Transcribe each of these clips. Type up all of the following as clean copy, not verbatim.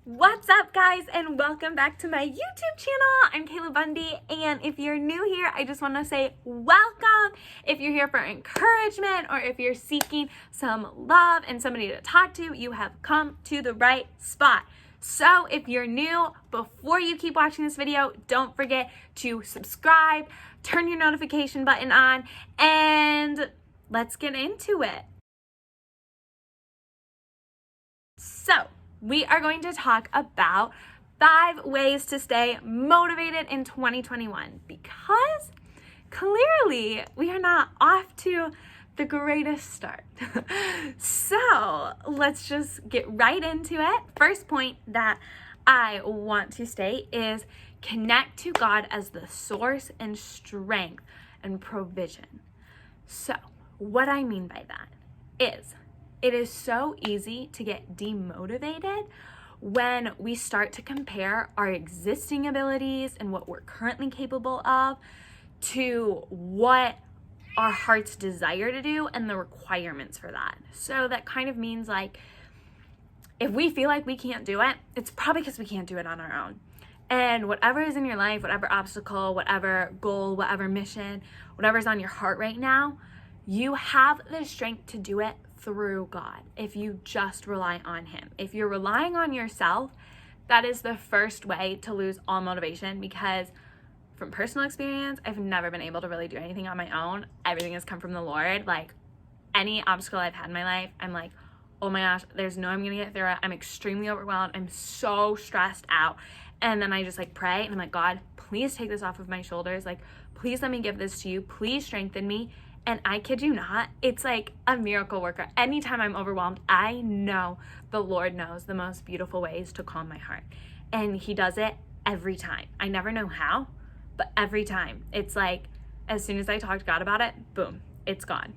What's up, guys, and welcome back to my YouTube channel. I'm Kayla Bundy, and if you're new here, I just want to say welcome. If you're here for encouragement or if you're seeking some love and somebody to talk to, you have come to the right spot. So if you're new, before you keep watching this video, don't forget to subscribe, turn your notification button on, and let's get into it. So, we are going to talk about 5 ways to stay motivated in 2021 because clearly we are not off to the greatest start. So let's just get right into it. First point that I want to state is connect to God as the source and strength and provision. So what I mean by that is it is so easy to get demotivated when we start to compare our existing abilities and what we're currently capable of to what our hearts desire to do and the requirements for that. So that kind of means like if we feel like we can't do it, it's probably because we can't do it on our own. And whatever is in your life, whatever obstacle, whatever goal, whatever mission, whatever's on your heart right now, you have the strength to do it through God if you just rely on Him. If you're relying on yourself, that is the first way to lose all motivation, because from personal experience, I've never been able to really do anything on my own. Everything has come from the Lord. Like any obstacle I've had in my life, I'm like, oh my gosh, there's no way I'm gonna get through it. I'm extremely overwhelmed. I'm so stressed out. And then I just like pray and I'm like, God, please take this off of my shoulders. Like, please let me give this to you. Please strengthen me. And I kid you not, it's like a miracle worker. Anytime I'm overwhelmed, I know the Lord knows the most beautiful ways to calm my heart. And He does it every time. I never know how, but every time. It's like, as soon as I talk to God about it, boom, it's gone.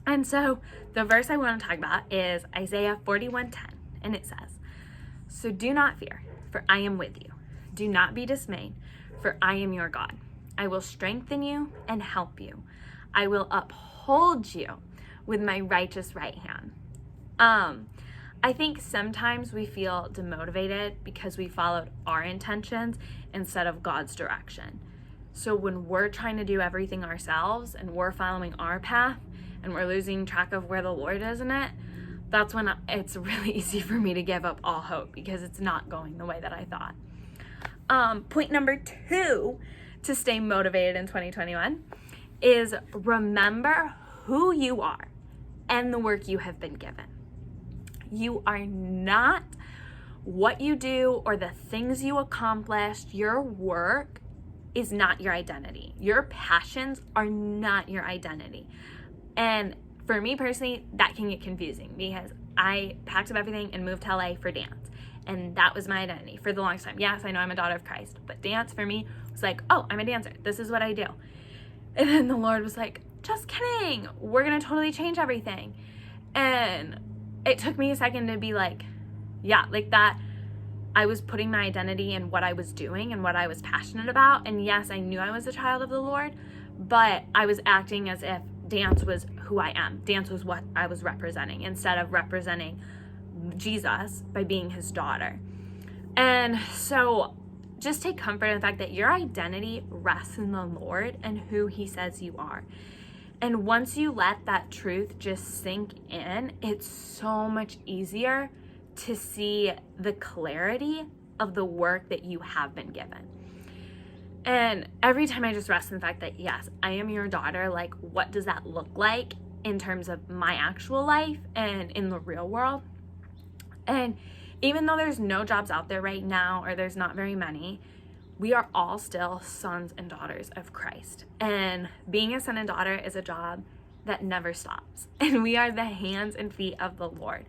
And so the verse I want to talk about is Isaiah 41:10, and it says, "So do not fear, for I am with you. Do not be dismayed, for I am your God. I will strengthen you and help you. I will uphold you with my righteous right hand." I think sometimes we feel demotivated because we followed our intentions instead of God's direction. So when we're trying to do everything ourselves and we're following our path and we're losing track of where the Lord is in it, that's when it's really easy for me to give up all hope because it's not going the way that I thought. Point number 2 to stay motivated in 2021 is remember who you are and the work you have been given. You are not what you do or the things you accomplished. Your work is not your identity. Your passions are not your identity. And for me personally, that can get confusing because I packed up everything and moved to LA for dance. And that was my identity for the longest time. Yes, I know I'm a daughter of Christ, but dance for me was like, oh, I'm a dancer. This is what I do. And then the Lord was like, just kidding. We're going to totally change everything. And it took me a second to be like, yeah, like that. I was putting my identity in what I was doing and what I was passionate about. And yes, I knew I was a child of the Lord, but I was acting as if dance was who I am. Dance was what I was representing instead of representing Jesus by being His daughter. And so just take comfort in the fact that your identity rests in the Lord and who He says you are. And once you let that truth just sink in, it's so much easier to see the clarity of the work that you have been given. And every time I just rest in the fact that, yes, I am your daughter, like, what does that look like in terms of my actual life and in the real world? And even though there's no jobs out there right now, or there's not very many, we are all still sons and daughters of Christ. And being a son and daughter is a job that never stops. And we are the hands and feet of the Lord.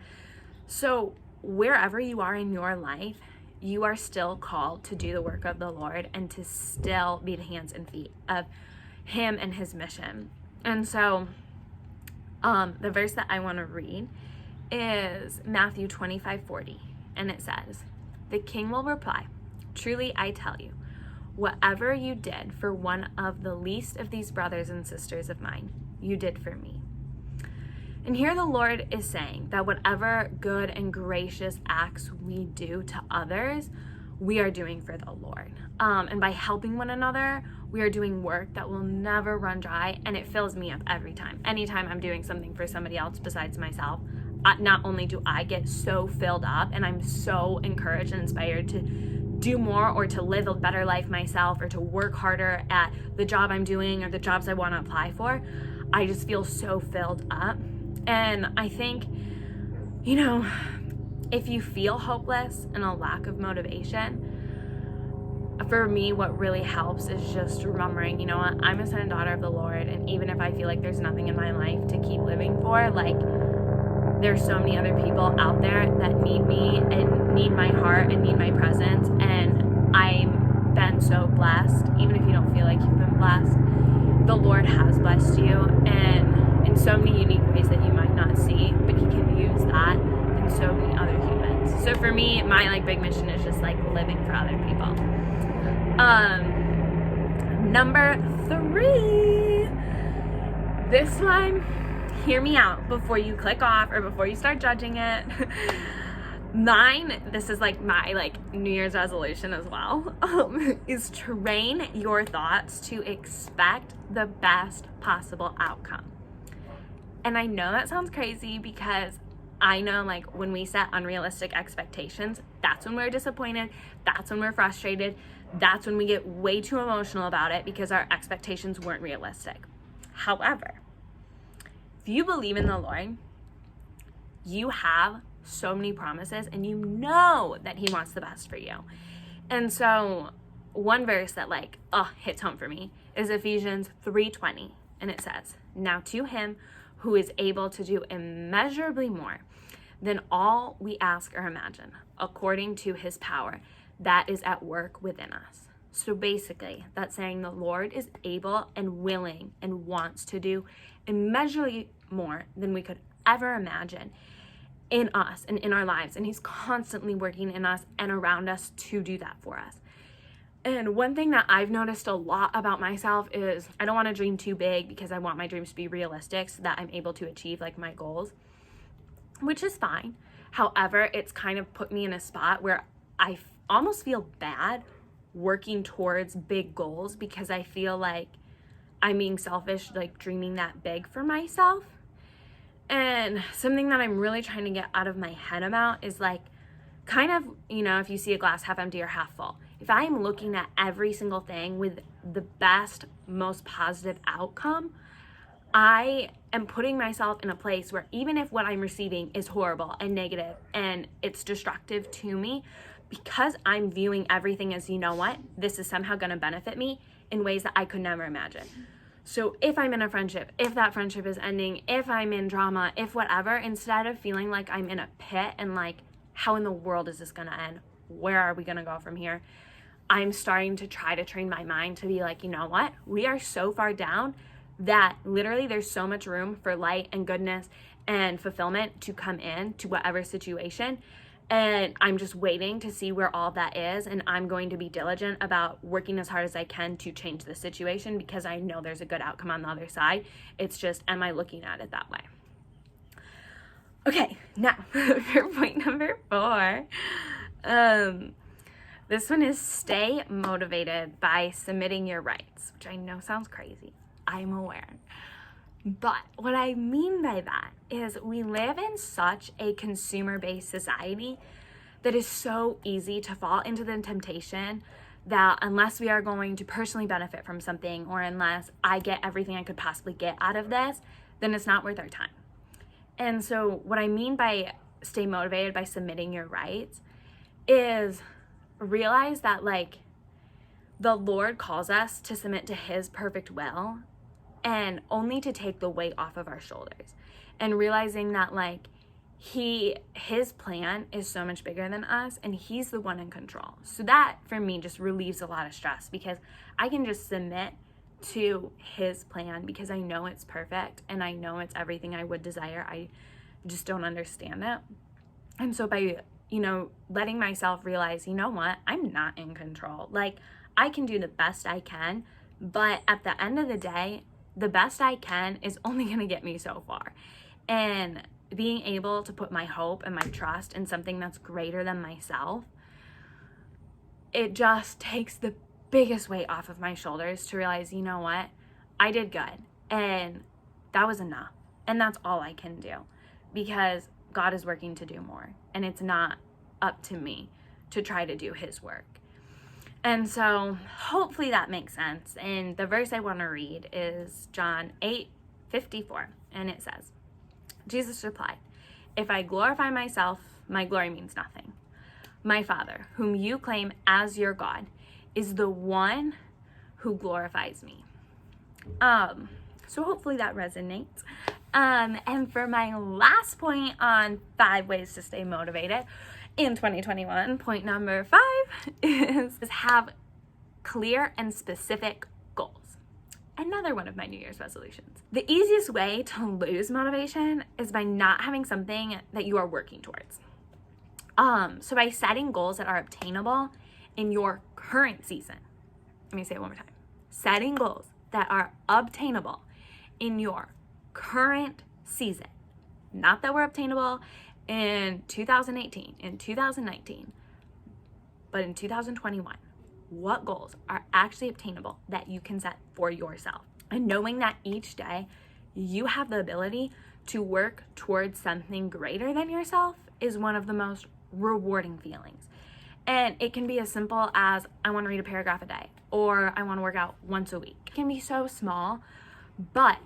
So wherever you are in your life, you are still called to do the work of the Lord and to still be the hands and feet of Him and His mission. And so the verse that I want to read is Matthew 25:40. And it says, "The king will reply, 'Truly I tell you, whatever you did for one of the least of these brothers and sisters of mine, you did for me.'" And here the Lord is saying that whatever good and gracious acts we do to others, we are doing for the Lord. And by helping one another, we are doing work that will never run dry, and it fills me up every time. Anytime I'm doing something for somebody else besides myself, not only do I get so filled up and I'm so encouraged and inspired to do more or to live a better life myself or to work harder at the job I'm doing or the jobs I want to apply for, I just feel so filled up. And I think, if you feel hopeless and a lack of motivation, for me, what really helps is just remembering, I'm a son and daughter of the Lord, and even if I feel like there's nothing in my life to keep living for, there's so many other people out there that need me and need my heart and need my presence, and I've been so blessed. Even if you don't feel like you've been blessed, the Lord has blessed you, and in so many unique ways that you might not see, but He can use that in so many other humans. So for me, my big mission is just living for other people. Number 3, this one, hear me out before you click off or before you start judging it. Mine, this is my New Year's resolution as well, is train your thoughts to expect the best possible outcome. And I know that sounds crazy because I know when we set unrealistic expectations, that's when we're disappointed, that's when we're frustrated, that's when we get way too emotional about it because our expectations weren't realistic. However, if you believe in the Lord, you have so many promises and you know that He wants the best for you. And so one verse that hits home for me is Ephesians 3:20, and it says, "Now to Him who is able to do immeasurably more than all we ask or imagine, according to His power that is at work within us." So basically, that's saying the Lord is able and willing and wants to do immeasurably more than we could ever imagine in us and in our lives. And He's constantly working in us and around us to do that for us. And one thing that I've noticed a lot about myself is I don't want to dream too big because I want my dreams to be realistic so that I'm able to achieve my goals, which is fine. However, it's kind of put me in a spot where I almost feel bad working towards big goals because I feel like I'm being selfish, dreaming that big for myself. And something that I'm really trying to get out of my head about is if you see a glass half empty or half full, if I am looking at every single thing with the best, most positive outcome, I am putting myself in a place where even if what I'm receiving is horrible and negative and it's destructive to me, because I'm viewing everything as, this is somehow going to benefit me in ways that I could never imagine. So if I'm in a friendship, if that friendship is ending, if I'm in drama, if whatever, instead of feeling like I'm in a pit and how in the world is this going to end? Where are we going to go from here? I'm starting to try to train my mind to be we are so far down that literally there's so much room for light and goodness and fulfillment to come in to whatever situation. And I'm just waiting to see where all that is. And I'm going to be diligent about working as hard as I can to change the situation because I know there's a good outcome on the other side. It's just, am I looking at it that way? Okay, now for point number 4. This one is stay motivated by submitting your rights, which I know sounds crazy. I'm aware. But what I mean by that is we live in such a consumer-based society that is so easy to fall into the temptation that unless we are going to personally benefit from something or unless I get everything I could possibly get out of this, then it's not worth our time. And so what I mean by stay motivated by submitting your rights is realize that the Lord calls us to submit to His perfect will and only to take the weight off of our shoulders, and realizing that His plan is so much bigger than us and He's the one in control. So that for me just relieves a lot of stress because I can just submit to His plan because I know it's perfect and I know it's everything I would desire. I just don't understand it. And so by letting myself realize, I'm not in control. I can do the best I can, but at the end of the day, the best I can is only going to get me so far. and being able to put my hope and my trust in something that's greater than myself, it just takes the biggest weight off of my shoulders to realize, you know what, I did good, and that was enough, and that's all I can do, because God is working to do more, and it's not up to me to try to do his work. And so hopefully that makes sense. And the verse I want to read is John 8:54, and it says, Jesus replied, "If I glorify myself, my glory means nothing. My Father, whom you claim as your God, is the one who glorifies me." So hopefully that resonates. And for my last point on 5 ways to stay motivated in 2021, point number 5 is have clear and specific goals. Another one of my New Year's resolutions. The easiest way to lose motivation is by not having something that you are working towards. So by setting goals that are obtainable in your current season. Let me say it one more time. Setting goals that are obtainable in your current season. Not that were obtainable in 2018, in 2019, but in 2021. What goals are actually obtainable that you can set for yourself? And knowing that each day you have the ability to work towards something greater than yourself is one of the most rewarding feelings. And it can be as simple as, I want to read a paragraph a day, or I want to work out once a week. It can be so small, but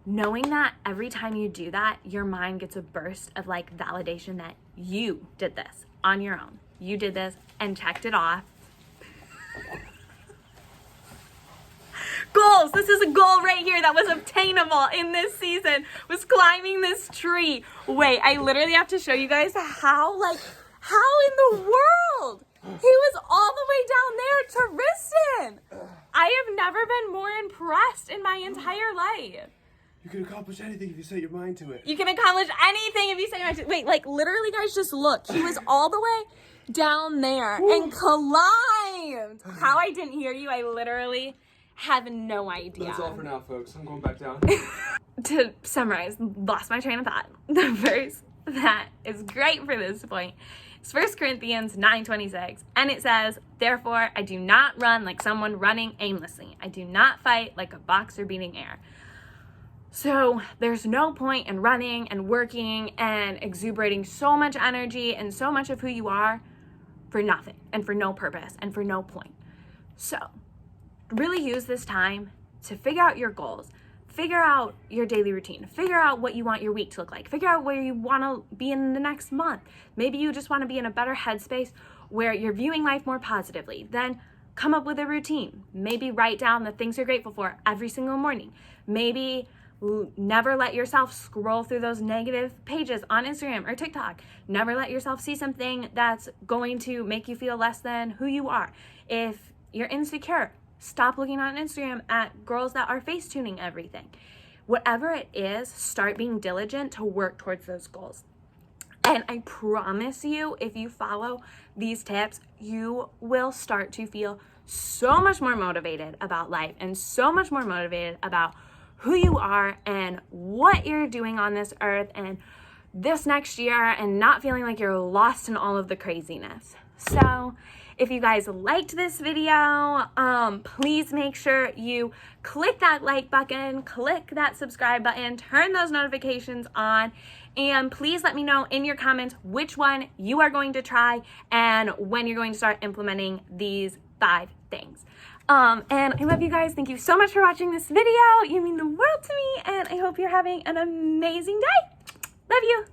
knowing that every time you do that, your mind gets a burst of like validation that you did this on your own. You did this and checked it off. Goals. This is a goal right here that was obtainable in this season, was climbing this tree. Wait, I literally have to show you guys how in the world? He was all the way down there to Riston. I have never been more impressed in my entire life. You can accomplish anything if you set your mind to it. You can accomplish anything if you set your mind to it. Wait, like literally guys, just look. He was all the way down there and climbed. How I didn't hear you, I literally have no idea. That's all for now, folks. I'm going back down. To summarize, lost my train of thought. The verse that is great for this point is 1 Corinthians 9:26, and it says, "Therefore I do not run like someone running aimlessly. I do not fight like a boxer beating air." So there's no point in running and working and exuberating so much energy and so much of who you are for nothing and for no purpose and for no point. So really use this time to figure out your goals, figure out your daily routine, figure out what you want your week to look like, figure out where you want to be in the next month. Maybe you just want to be in a better headspace where you're viewing life more positively. Then come up with a routine. Maybe write down the things you're grateful for every single morning. Maybe never let yourself scroll through those negative pages on Instagram or TikTok. Never let yourself see something that's going to make you feel less than who you are. If you're insecure, stop looking on Instagram at girls that are face tuning everything. Whatever it is, start being diligent to work towards those goals. And I promise you, if you follow these tips, you will start to feel so much more motivated about life and so much more motivated about who you are and what you're doing on this earth and this next year, and not feeling like you're lost in all of the craziness. So if you guys liked this video, please make sure you click that like button, click that subscribe button, turn those notifications on, and please let me know in your comments which one you are going to try and when you're going to start implementing these 5 things. And I love you guys. Thank you so much for watching this video. You mean the world to me, and I hope you're having an amazing day. Love you.